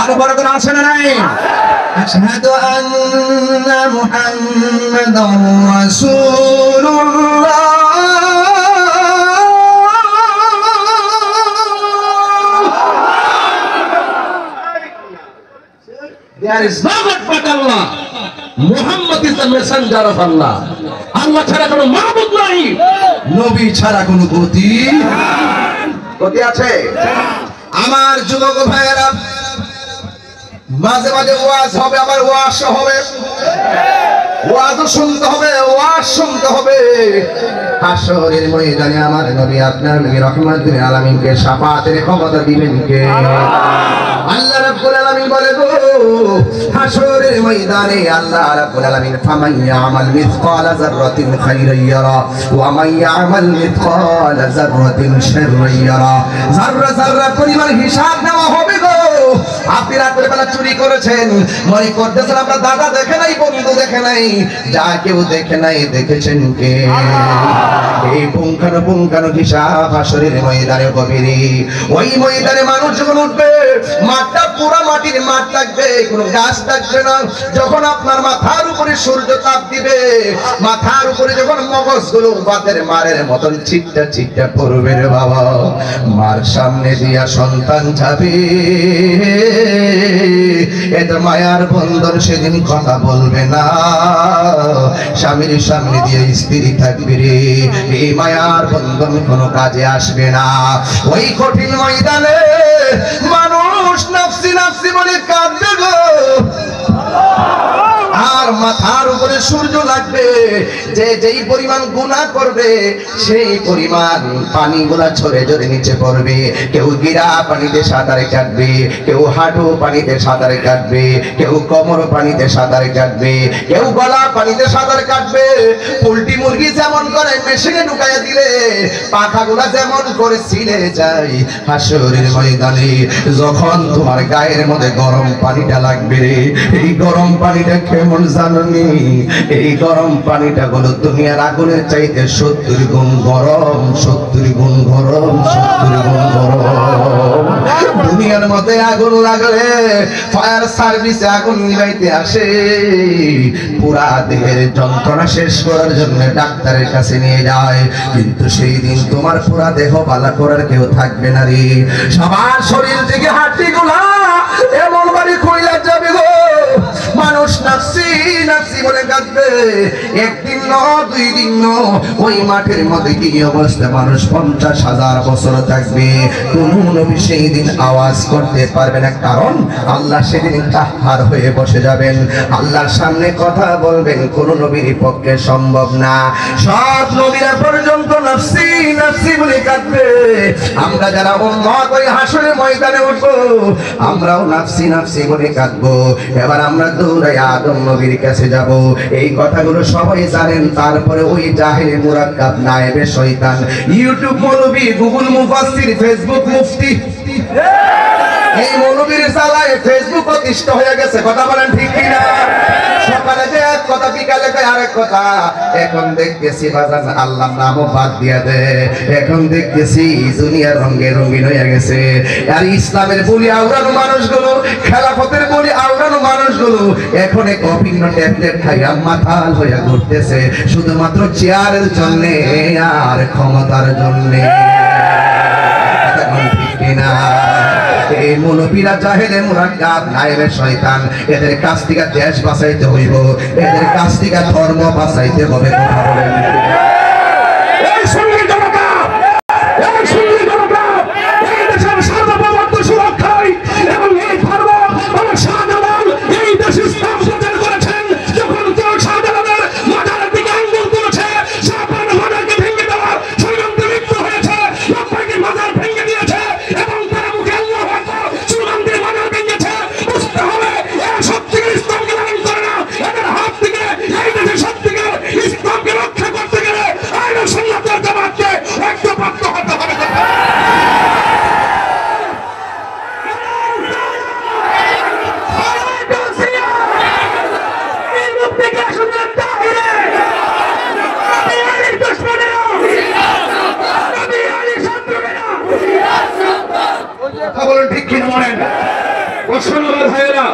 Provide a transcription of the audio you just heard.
আরো বড় করে আসে না নাই আশহাদু আন্না মুহাম্মাদার রাসূলুল্লাহ There is no God but Allah. Muhammad is the messenger of Allah. Allah ছাড়া কোনো মাবুদ নাই, নবী ছাড়া কোনো গতি আছে? আমার যুবক ভাইয়েরা, মাঝে মাঝে ওয়াজ হবে, আবার ওয়াজ হবে, ওয়াজও শুনতে হবে, ওয়াজ শুনতে হবে। হাশরের ময়দানে আমার নবী আপনার নবী রাহমাতুল আলামিনকে শাফাতের ক্ষমতা দিবেন কে? আল্লাহ রাব্বুল আলামিন বলে গো, হাশরের ময়দানে আল্লাহ রাব্বুল আলামিন ফামান ইয়ামাল মিসকালা যাররাতিন খায়রান ইয়ারা ওয়া মান ইয়ামাল মিসকালা যাররাতিন শাররান ইয়ারা। যাররা যাররা পরিমাণ হিসাব নেওয়া হবে গো। আপনি রাতের বেলা চুরি করেছেন, মনে করতেছেন আমরা দাদা দেখে নাই, বন্ধু দেখে নাই, যা কেউ দেখে নাই, দেখেছেন কে? এই পুঙ্খানু হিসাব হাশরের ময়দানে গভীরে। ওই ময়দানে মানুষ যখন উঠবে, মাঠটা পুরো মাটির মাঠ থাকবে, কোনো গাছ থাকবে না। যখন আপনার মাথার উপরে সূর্য তাপ দিবে, মাথার উপরে যখন মগজগুলো বাতের মারের মতন ছিটটা ছিটটা পড়বে রে বাবা, মার সামনে দিয়া সন্তান যাবে, এটা মায়ার বন্ধন সেদিন কথা বলবে না। স্বামীর সামনে দিয়ে স্ত্রী থাকবে রে, এই মায়ার বন্ধন কোনো কাজে আসবে না। ওই কঠিন ময়দানে মানুষ নাফসি নাফসি বলে কাঁদবে গো। আর মাথার উপরে সূর্য লাগবে, যে যেই পরিমাণ গুনাহ করবে সেই পরিমাণ পানিগুলা ঝরে ঝরে নিচে পড়বে। কেউ গিরা পানিতে সাঁতার কাটবে, কেউ হাঁটু পানিতে সাঁতার কাটবে, কেউ কোমর পানিতে সাঁতার কাটবে, কেউ গলা পানিতে সাঁতার কাটবে। পোল্ট্রি মুরগি যেমন করে মেশিনে ঢুকাইয়া দিলে পাখাগুলা যেমন করে ছিলে যায়, হাশরের ময়দানে যখন তোমার গায়ের মধ্যে গরম পানিটা লাগবে রে, এই গরম পানিটা কেমন জানি? এই গরম পানিটা হলো দুনিয়ার আগুনের চাইতে 70 গুণ গরম, 70 গুণ গরম, 70 গুণ গরম। দুনিয়ার মধ্যে আগুন লাগলে ফায়ার সার্ভিসে আগুন নিভাইতে আসে, পুরা দেহের যন্ত্রণা শেষ করার জন্য ডাক্তারের কাছে নিয়ে যায়, কিন্তু সেই দিন তোমার পুরা দেহ ভালো করার কেউ থাকবে না রে। সবার শরীর থেকে হাড়গুলা এমন ভাবে কইলা যাবে গো, মানুষ নাফসি নাফসি বলে কাঁদবে। একদিন ন, 2 দিন ন, ওই মাঠের মধ্যে কি অবস্থা, মানুষ 50,000 বছর থাকবে, কোন নবী সেই দিন আওয়াজ করতে পারবে না। কারণ আল্লাহ সেদিন কাহার হয়ে বসে যাবেন, আল্লাহর সামনে কথা বলবেন, কোন নবীর পক্ষে সম্ভব না। সব নবীরা পর্যন্ত নাফসি নাফসি বলে কাঁদবে। আমরা যারা উম্মত ওই হাশরের ময়দানে উঠবো, আমরাও নাফসি নাফসি বলে কাঁদবো। এবার আমরা দৌড়াই আদম নবীর কাছে যাব। এই কথাগুলো সবাই জানেন, তারপরে ওই জাহেল মুরাক্কাব নায়েবে শয়তান, ইউটিউব মৌলবী, গুগল মুফাসসির, ফেসবুক মুফতি, এই মৌলবীর চালায় ফেসবুক অতিষ্ঠ হয়ে গেছে। কথা বলেন ঠিক কিনা? সকালে যে এক কথা, বিকালে আরেক কথা। এখন দেখতেছি বাজান আল্লাহর নামও বাদ দিয়া দে, এখন দেখতেছি দুনিয়ার রঙে রঙিন হয়ে গেছে। আর ইসলামের বলি আওড়ানো মানুষগুলো, খেলাফতের বলি আওড়ানো মানুষগুলো এখন এক অভিন্ন ট্যাবলেট খাইয়া মাথাল হইয়া ঘুরতেছে, শুধুমাত্র চেয়ারের জন্য আর ক্ষমতার জন্য। ঠিক কিনা? এই মুনফিরা জাহেলে মুরাক্কাব নায়েবে শয়তান, এদের কাছ থেকে দেশ বাঁচাইতে হইব, এদের কাছ থেকে ধর্ম বাঁচাইতে হবে। কথা বলেন এই সঙ্গী জনতা, এই সঙ্গী জনতা, এই দেশের সার্বভৌমত্ব সুরক্ষায় এবং এই ধর্ম আমার শাহজালাল এই দেশ ইসলাম প্রচার করেছেন। যখন কেউ শাহজালালের মাথার দিকে আঙ্গুল তুলেছে, শাহজালাল মাজারকে ভেঙে দেওয়ার ষড়যন্ত্রে লিপ্ত হয়েছে, লক্ষ্যকে মাজার ভেঙে দিয়েছে এবং তারা মুখে আল্লাহু আকবার স্লোগান দিয়ে মাজার ভেঙেছে। বুঝতে হবে এরা সত্যিকার ইসলামকে লালন করে না, এদের হাত থেকে এই দেশে সত্যিকার ইসলামকে রক্ষা করতে কথা বলেন ঠিক কিনা বলেন। ও শোনো ভাইয়েরা,